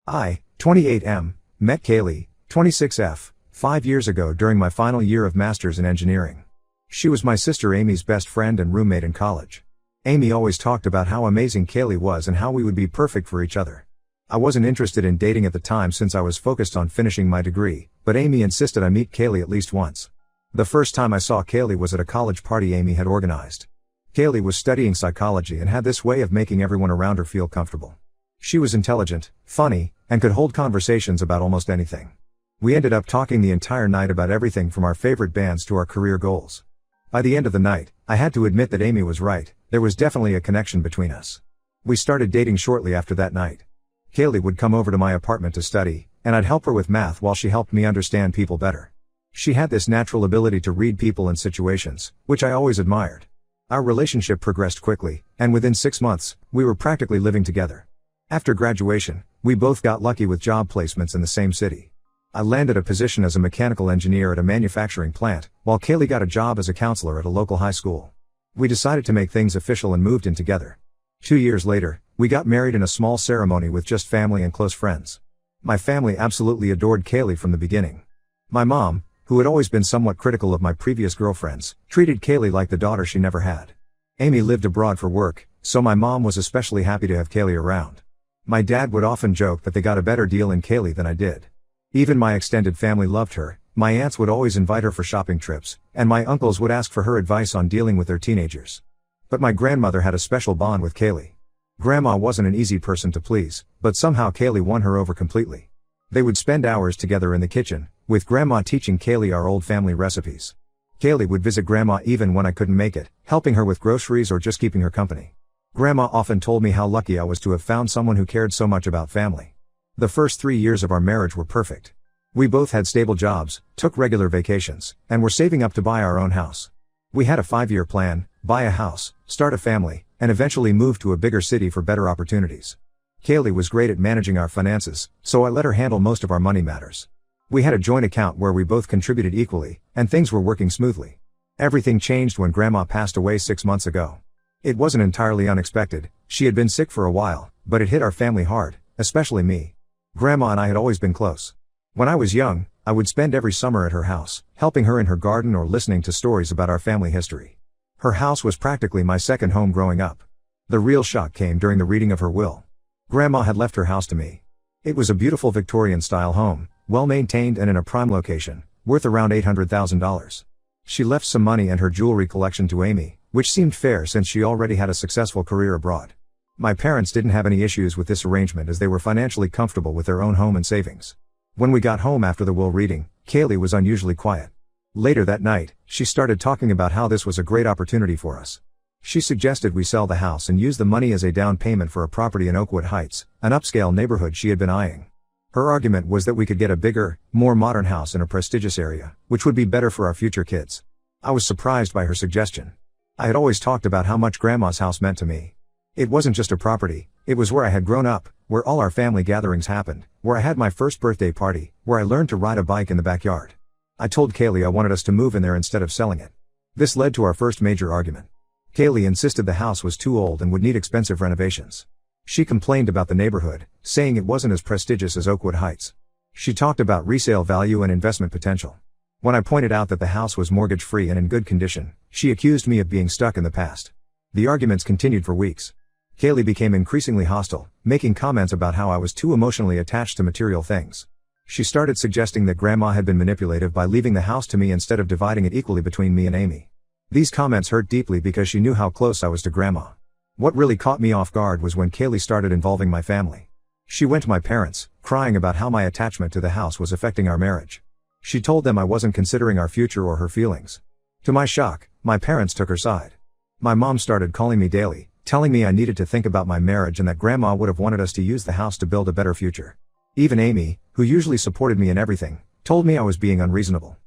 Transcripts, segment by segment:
I, 28M, met Kaylee, 26F, 5 years ago during my final year of Masters in Engineering. She was my sister Amy's best friend and roommate in college. Amy always talked about how amazing Kaylee was and how we would be perfect for each other. I wasn't interested in dating at the time since I was focused on finishing my degree, but Amy insisted I meet Kaylee at least once. The first time I saw Kaylee was at a college party Amy had organized. Kaylee was studying psychology and had this way of making everyone around her feel comfortable. She was intelligent, funny, and could hold conversations about almost anything. We ended up talking the entire night about everything from our favorite bands to our career goals. By the end of the night, I had to admit that Amy was right, there was definitely a connection between us. We started dating shortly after that night. Kaylee would come over to my apartment to study, and I'd help her with math while she helped me understand people better. She had this natural ability to read people and situations, which I always admired. Our relationship progressed quickly, and within 6 months, we were practically living together. After graduation, we both got lucky with job placements in the same city. I landed a position as a mechanical engineer at a manufacturing plant, while Kaylee got a job as a counselor at a local high school. We decided to make things official and moved in together. 2 years later, we got married in a small ceremony with just family and close friends. My family absolutely adored Kaylee from the beginning. My mom, who had always been somewhat critical of my previous girlfriends, treated Kaylee like the daughter she never had. Amy lived abroad for work, so my mom was especially happy to have Kaylee around. My dad would often joke that they got a better deal in Kaylee than I did. Even my extended family loved her, my aunts would always invite her for shopping trips, and my uncles would ask for her advice on dealing with their teenagers. But my grandmother had a special bond with Kaylee. Grandma wasn't an easy person to please, but somehow Kaylee won her over completely. They would spend hours together in the kitchen, with Grandma teaching Kaylee our old family recipes. Kaylee would visit Grandma even when I couldn't make it, helping her with groceries or just keeping her company. Grandma often told me how lucky I was to have found someone who cared so much about family. The first 3 years of our marriage were perfect. We both had stable jobs, took regular vacations, and were saving up to buy our own house. We had a 5-year plan: buy a house, start a family, and eventually move to a bigger city for better opportunities. Kaylee was great at managing our finances, so I let her handle most of our money matters. We had a joint account where we both contributed equally, and things were working smoothly. Everything changed when Grandma passed away 6 months ago. It wasn't entirely unexpected, she had been sick for a while, but it hit our family hard, especially me. Grandma and I had always been close. When I was young, I would spend every summer at her house, helping her in her garden or listening to stories about our family history. Her house was practically my second home growing up. The real shock came during the reading of her will. Grandma had left her house to me. It was a beautiful Victorian-style home, well-maintained and in a prime location, worth around $800,000. She left some money and her jewelry collection to Amy, which seemed fair since she already had a successful career abroad. My parents didn't have any issues with this arrangement as they were financially comfortable with their own home and savings. When we got home after the will reading, Kaylee was unusually quiet. Later that night, she started talking about how this was a great opportunity for us. She suggested we sell the house and use the money as a down payment for a property in Oakwood Heights, an upscale neighborhood she had been eyeing. Her argument was that we could get a bigger, more modern house in a prestigious area, which would be better for our future kids. I was surprised by her suggestion. I had always talked about how much Grandma's house meant to me. It wasn't just a property, it was where I had grown up, where all our family gatherings happened, where I had my first birthday party, where I learned to ride a bike in the backyard. I told Kaylee I wanted us to move in there instead of selling it. This led to our first major argument. Kaylee insisted the house was too old and would need expensive renovations. She complained about the neighborhood, saying it wasn't as prestigious as Oakwood Heights. She talked about resale value and investment potential. When I pointed out that the house was mortgage-free and in good condition, she accused me of being stuck in the past. The arguments continued for weeks. Kaylee became increasingly hostile, making comments about how I was too emotionally attached to material things. She started suggesting that Grandma had been manipulative by leaving the house to me instead of dividing it equally between me and Amy. These comments hurt deeply because she knew how close I was to Grandma. What really caught me off guard was when Kaylee started involving my family. She went to my parents, crying about how my attachment to the house was affecting our marriage. She told them I wasn't considering our future or her feelings. To my shock, my parents took her side. My mom started calling me daily, telling me I needed to think about my marriage and that Grandma would have wanted us to use the house to build a better future. Even Amy, who usually supported me in everything, told me I was being unreasonable.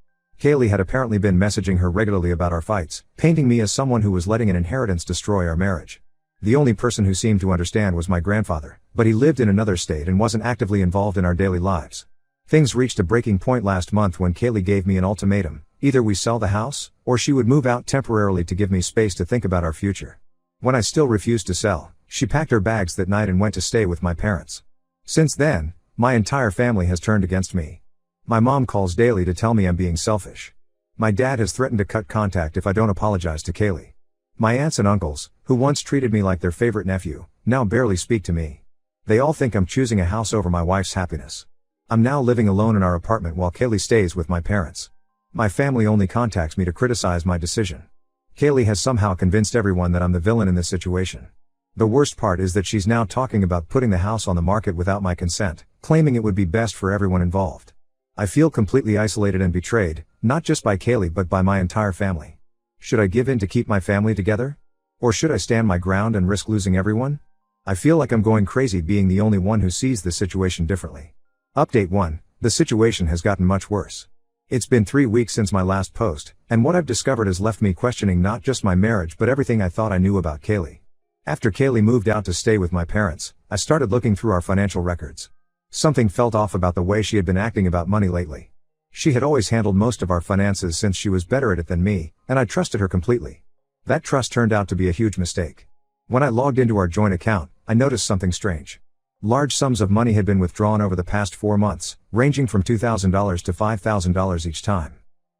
Kaylee had apparently been messaging her regularly about our fights, painting me as someone who was letting an inheritance destroy our marriage. The only person who seemed to understand was my grandfather, but he lived in another state and wasn't actively involved in our daily lives. Things reached a breaking point last month when Kaylee gave me an ultimatum: either we sell the house, or she would move out temporarily to give me space to think about our future. When I still refused to sell, she packed her bags that night and went to stay with my parents. Since then, My entire family has turned against me. My mom calls daily to tell me I'm being selfish. My dad has threatened to cut contact if I don't apologize to Kaylee. My aunts and uncles, who once treated me like their favorite nephew, now barely speak to me. They all think I'm choosing a house over my wife's happiness. I'm now living alone in our apartment while Kaylee stays with my parents. My family only contacts me to criticize my decision. Kaylee has somehow convinced everyone that I'm the villain in this situation. The worst part is that she's now talking about putting the house on the market without my consent, claiming it would be best for everyone involved. I feel completely isolated and betrayed, not just by Kaylee but by my entire family. Should I give in to keep my family together? Or should I stand my ground and risk losing everyone? I feel like I'm going crazy being the only one who sees this situation differently. Update 1. The situation has gotten much worse. It's been 3 weeks since my last post, and what I've discovered has left me questioning not just my marriage but everything I thought I knew about Kaylee. After Kaylee moved out to stay with my parents, I started looking through our financial records. Something felt off about the way she had been acting about money lately. She had always handled most of our finances since she was better at it than me, and I trusted her completely. That trust turned out to be a huge mistake. When I logged into our joint account, I noticed something strange. Large sums of money had been withdrawn over the past 4 months, ranging from $2,000 to $5,000 each time.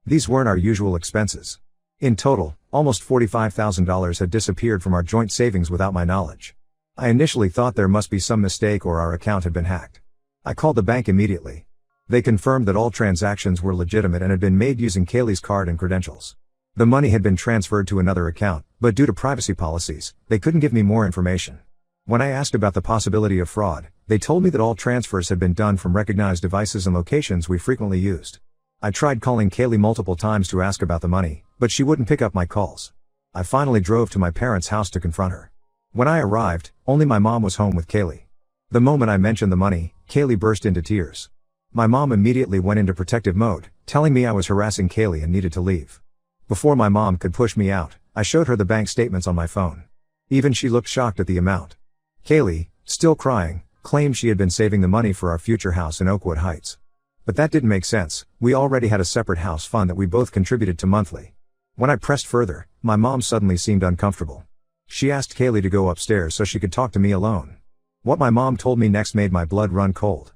These weren't our usual expenses. In total, almost $45,000 had disappeared from our joint savings without my knowledge. I initially thought there must be some mistake or our account had been hacked. I called the bank immediately. They confirmed that all transactions were legitimate and had been made using Kaylee's card and credentials. The money had been transferred to another account, but due to privacy policies, they couldn't give me more information. When I asked about the possibility of fraud, they told me that all transfers had been done from recognized devices and locations we frequently used. I tried calling Kaylee multiple times to ask about the money, but she wouldn't pick up my calls. I finally drove to my parents' house to confront her. When I arrived, only my mom was home with Kaylee. The moment I mentioned the money, Kaylee burst into tears. My mom immediately went into protective mode, telling me I was harassing Kaylee and needed to leave. Before my mom could push me out, I showed her the bank statements on my phone. Even she looked shocked at the amount. Kaylee, still crying, claimed she had been saving the money for our future house in Oakwood Heights. But that didn't make sense. We already had a separate house fund that we both contributed to monthly. When I pressed further, my mom suddenly seemed uncomfortable. She asked Kaylee to go upstairs so she could talk to me alone. What my mom told me next made my blood run cold.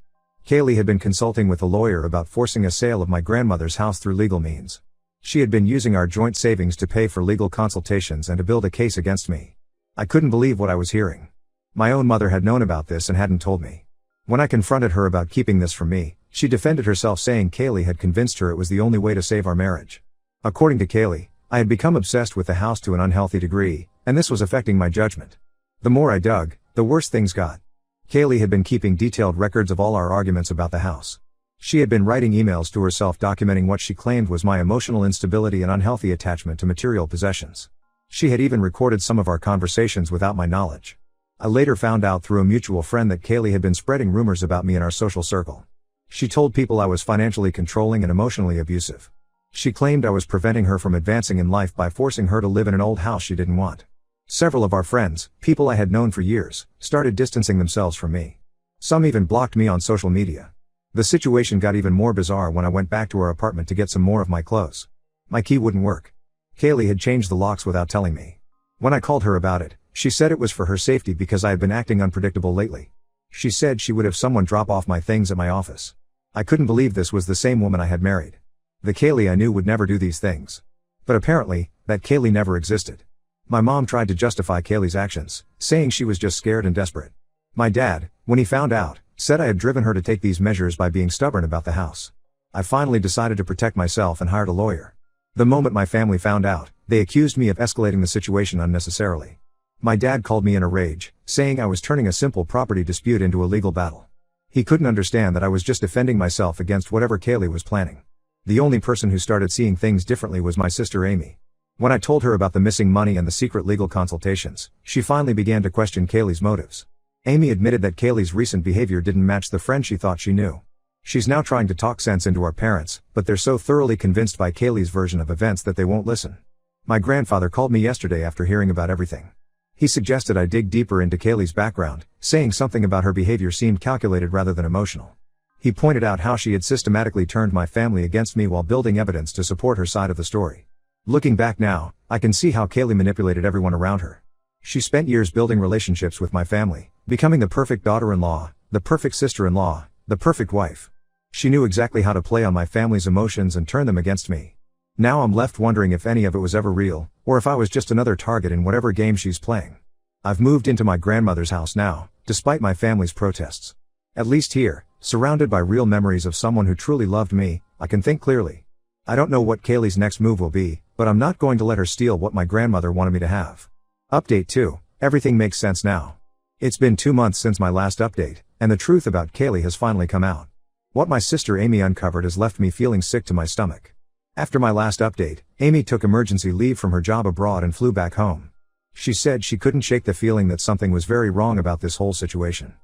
Kaylee had been consulting with a lawyer about forcing a sale of my grandmother's house through legal means. She had been using our joint savings to pay for legal consultations and to build a case against me. I couldn't believe what I was hearing. My own mother had known about this and hadn't told me. When I confronted her about keeping this from me, she defended herself saying Kaylee had convinced her it was the only way to save our marriage. According to Kaylee, I had become obsessed with the house to an unhealthy degree, and this was affecting my judgment. The more I dug, the worse things got. Kaylee had been keeping detailed records of all our arguments about the house. She had been writing emails to herself documenting what she claimed was my emotional instability and unhealthy attachment to material possessions. She had even recorded some of our conversations without my knowledge. I later found out through a mutual friend that Kaylee had been spreading rumors about me in our social circle. She told people I was financially controlling and emotionally abusive. She claimed I was preventing her from advancing in life by forcing her to live in an old house she didn't want. Several of our friends, people I had known for years, started distancing themselves from me. Some even blocked me on social media. The situation got even more bizarre when I went back to our apartment to get some more of my clothes. My key wouldn't work. Kaylee had changed the locks without telling me. When I called her about it, she said it was for her safety because I had been acting unpredictable lately. She said she would have someone drop off my things at my office. I couldn't believe this was the same woman I had married. The Kaylee I knew would never do these things. But apparently, that Kaylee never existed. My mom tried to justify Kaylee's actions, saying she was just scared and desperate. My dad, when he found out, said I had driven her to take these measures by being stubborn about the house. I finally decided to protect myself and hired a lawyer. The moment my family found out, they accused me of escalating the situation unnecessarily. My dad called me in a rage, saying I was turning a simple property dispute into a legal battle. He couldn't understand that I was just defending myself against whatever Kaylee was planning. The only person who started seeing things differently was my sister Amy. When I told her about the missing money and the secret legal consultations, she finally began to question Kaylee's motives. Amy admitted that Kaylee's recent behavior didn't match the friend she thought she knew. She's now trying to talk sense into our parents, but they're so thoroughly convinced by Kaylee's version of events that they won't listen. My grandfather called me yesterday after hearing about everything. He suggested I dig deeper into Kaylee's background, saying something about her behavior seemed calculated rather than emotional. He pointed out how she had systematically turned my family against me while building evidence to support her side of the story. Looking back now, I can see how Kaylee manipulated everyone around her. She spent years building relationships with my family, becoming the perfect daughter-in-law, the perfect sister-in-law, the The perfect wife. She knew exactly how to play on my family's emotions and turn them against me. Now I'm left wondering if any of it was ever real, or if I was just another target in whatever game she's playing. I've moved into my grandmother's house now, despite my family's protests. At least here, surrounded by real memories of someone who truly loved me, I can think clearly. I don't know what Kaylee's next move will be, but I'm not going to let her steal what my grandmother wanted me to have. Update 2. Everything makes sense now. It's been 2 months since my last update, and the truth about Kaylee has finally come out. What my sister Amy uncovered has left me feeling sick to my stomach. After my last update, Amy took emergency leave from her job abroad and flew back home. She said she couldn't shake the feeling that something was very wrong about this whole situation.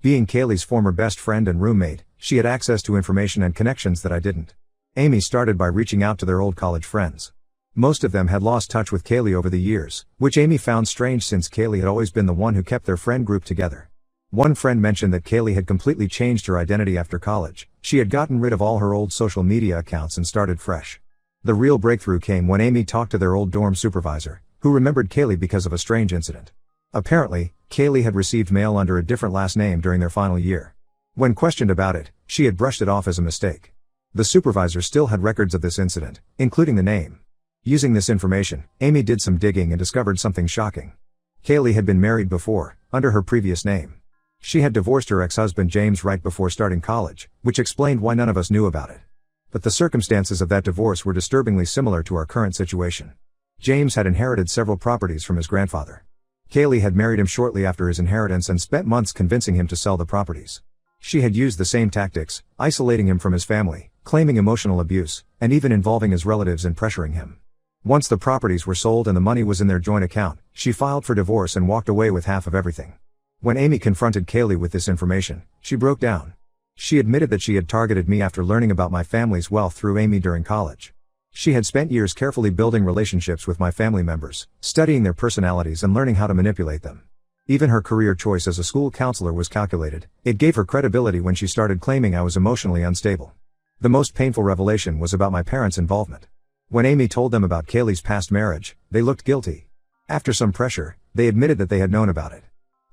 Being Kaylee's former best friend and roommate, she had access to information and connections that I didn't. Amy started by reaching out to their old college friends. Most of them had lost touch with Kaylee over the years, which Amy found strange since Kaylee had always been the one who kept their friend group together. One friend mentioned that Kaylee had completely changed her identity after college. She had gotten rid of all her old social media accounts and started fresh. The real breakthrough came when Amy talked to their old dorm supervisor, who remembered Kaylee because of a strange incident. Apparently, Kaylee had received mail under a different last name during their final year. When questioned about it, she had brushed it off as a mistake. The supervisor still had records of this incident, including the name. Using this information, Amy did some digging and discovered something shocking. Kaylee had been married before, under her previous name. She had divorced her ex-husband James right before starting college, which explained why none of us knew about it. But the circumstances of that divorce were disturbingly similar to our current situation. James had inherited several properties from his grandfather. Kaylee had married him shortly after his inheritance and spent months convincing him to sell the properties. She had used the same tactics, isolating him from his family, claiming emotional abuse, and even involving his relatives in pressuring him. Once the properties were sold and the money was in their joint account, she filed for divorce and walked away with half of everything. When Amy confronted Kaylee with this information, she broke down. She admitted that she had targeted me after learning about my family's wealth through Amy during college. She had spent years carefully building relationships with my family members, studying their personalities and learning how to manipulate them. Even her career choice as a school counselor was calculated. It gave her credibility when she started claiming I was emotionally unstable. The most painful revelation was about my parents' involvement. When Amy told them about Kaylee's past marriage, they looked guilty. After some pressure, they admitted that they had known about it.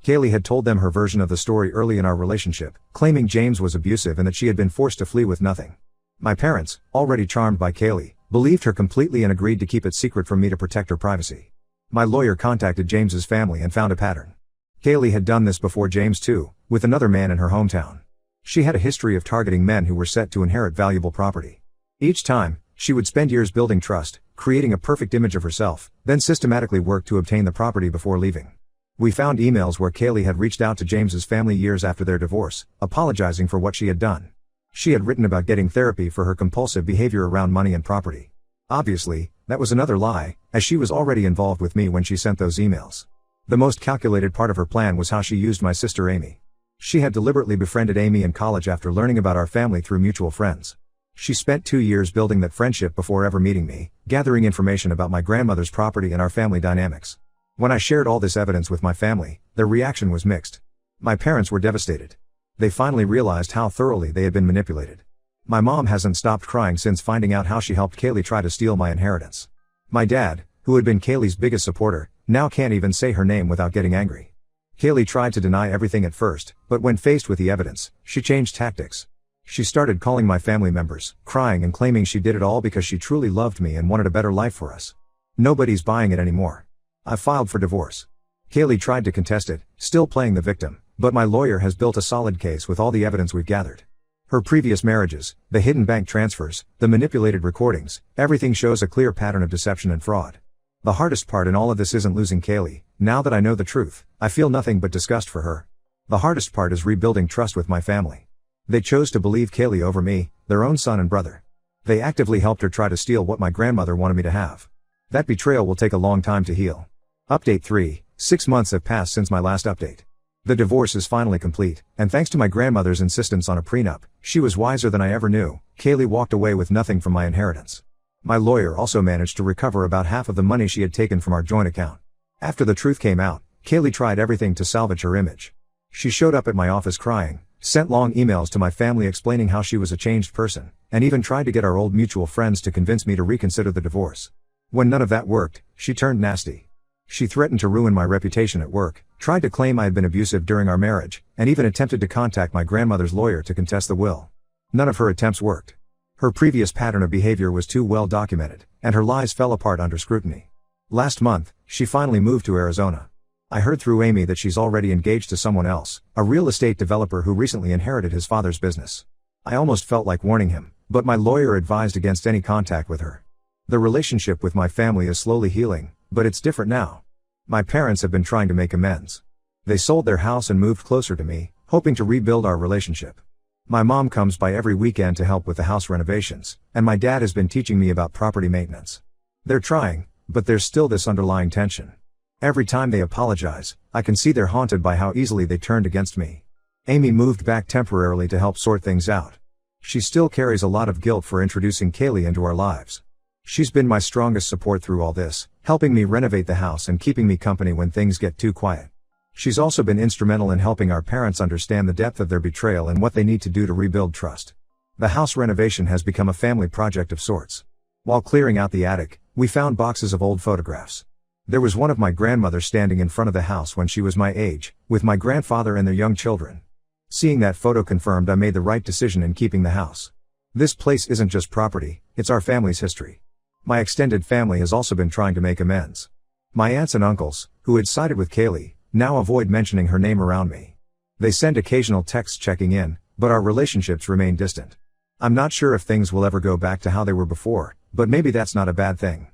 Kaylee had told them her version of the story early in our relationship, claiming James was abusive and that she had been forced to flee with nothing. My parents, already charmed by Kaylee, believed her completely and agreed to keep it secret from me to protect her privacy. My lawyer contacted James's family and found a pattern. Kaylee had done this before James too, with another man in her hometown. She had a history of targeting men who were set to inherit valuable property. Each time, she would spend years building trust, creating a perfect image of herself, then systematically work to obtain the property before leaving. We found emails where Kaylee had reached out to James's family years after their divorce, apologizing for what she had done. She had written about getting therapy for her compulsive behavior around money and property. Obviously, that was another lie, as she was already involved with me when she sent those emails. The most calculated part of her plan was how she used my sister Amy. She had deliberately befriended Amy in college after learning about our family through mutual friends. She spent 2 years building that friendship before ever meeting me, gathering information about my grandmother's property and our family dynamics. When I shared all this evidence with my family, their reaction was mixed. My parents were devastated. They finally realized how thoroughly they had been manipulated. My mom hasn't stopped crying since finding out how she helped Kaylee try to steal my inheritance. My dad, who had been Kaylee's biggest supporter, now can't even say her name without getting angry. Kaylee tried to deny everything at first, but when faced with the evidence, she changed tactics. She started calling my family members, crying and claiming she did it all because she truly loved me and wanted a better life for us. Nobody's buying it anymore. I filed for divorce. Kaylee tried to contest it, still playing the victim, but my lawyer has built a solid case with all the evidence we've gathered. Her previous marriages, the hidden bank transfers, the manipulated recordings, everything shows a clear pattern of deception and fraud. The hardest part in all of this isn't losing Kaylee. Now that I know the truth, I feel nothing but disgust for her. The hardest part is rebuilding trust with my family. They chose to believe Kaylee over me, their own son and brother. They actively helped her try to steal what my grandmother wanted me to have. That betrayal will take a long time to heal. Update 3. 6 months have passed since my last update. The divorce is finally complete, and thanks to my grandmother's insistence on a prenup, she was wiser than I ever knew. Kaylee walked away with nothing from my inheritance. My lawyer also managed to recover about half of the money she had taken from our joint account. After the truth came out, Kaylee tried everything to salvage her image. She showed up at my office crying, sent long emails to my family explaining how she was a changed person, and even tried to get our old mutual friends to convince me to reconsider the divorce. When none of that worked, she turned nasty. She threatened to ruin my reputation at work, tried to claim I had been abusive during our marriage, and even attempted to contact my grandmother's lawyer to contest the will. None of her attempts worked. Her previous pattern of behavior was too well documented, and her lies fell apart under scrutiny. Last month, she finally moved to Arizona. I heard through Amy that she's already engaged to someone else, a real estate developer who recently inherited his father's business. I almost felt like warning him, but my lawyer advised against any contact with her. The relationship with my family is slowly healing, but it's different now. My parents have been trying to make amends. They sold their house and moved closer to me, hoping to rebuild our relationship. My mom comes by every weekend to help with the house renovations, and my dad has been teaching me about property maintenance. They're trying, but there's still this underlying tension. Every time they apologize, I can see they're haunted by how easily they turned against me. Amy moved back temporarily to help sort things out. She still carries a lot of guilt for introducing Kaylee into our lives. She's been my strongest support through all this, helping me renovate the house and keeping me company when things get too quiet. She's also been instrumental in helping our parents understand the depth of their betrayal and what they need to do to rebuild trust. The house renovation has become a family project of sorts. While clearing out the attic, we found boxes of old photographs. There was one of my grandmother standing in front of the house when she was my age, with my grandfather and their young children. Seeing that photo confirmed I made the right decision in keeping the house. This place isn't just property, it's our family's history. My extended family has also been trying to make amends. My aunts and uncles, who had sided with Kaylee, now avoid mentioning her name around me. They send occasional texts checking in, but our relationships remain distant. I'm not sure if things will ever go back to how they were before, but maybe that's not a bad thing.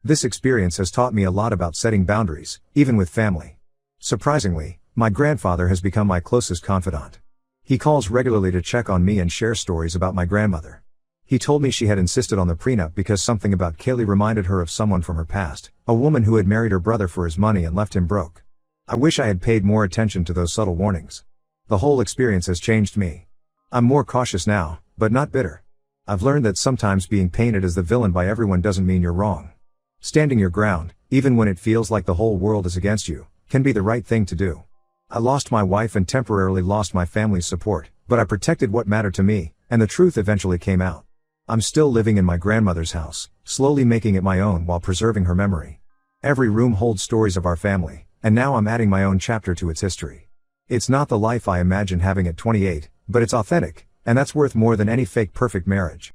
This experience has taught me a lot about setting boundaries, even with family. Surprisingly, my grandfather has become my closest confidant. He calls regularly to check on me and share stories about my grandmother. He told me she had insisted on the prenup because something about Kaylee reminded her of someone from her past, a woman who had married her brother for his money and left him broke. I wish I had paid more attention to those subtle warnings. The whole experience has changed me. I'm more cautious now, but not bitter. I've learned that sometimes being painted as the villain by everyone doesn't mean you're wrong. Standing your ground, even when it feels like the whole world is against you, can be the right thing to do. I lost my wife and temporarily lost my family's support, but I protected what mattered to me, and the truth eventually came out. I'm still living in my grandmother's house, slowly making it my own while preserving her memory. Every room holds stories of our family, and now I'm adding my own chapter to its history. It's not the life I imagined having at 28, but it's authentic, and that's worth more than any fake perfect marriage.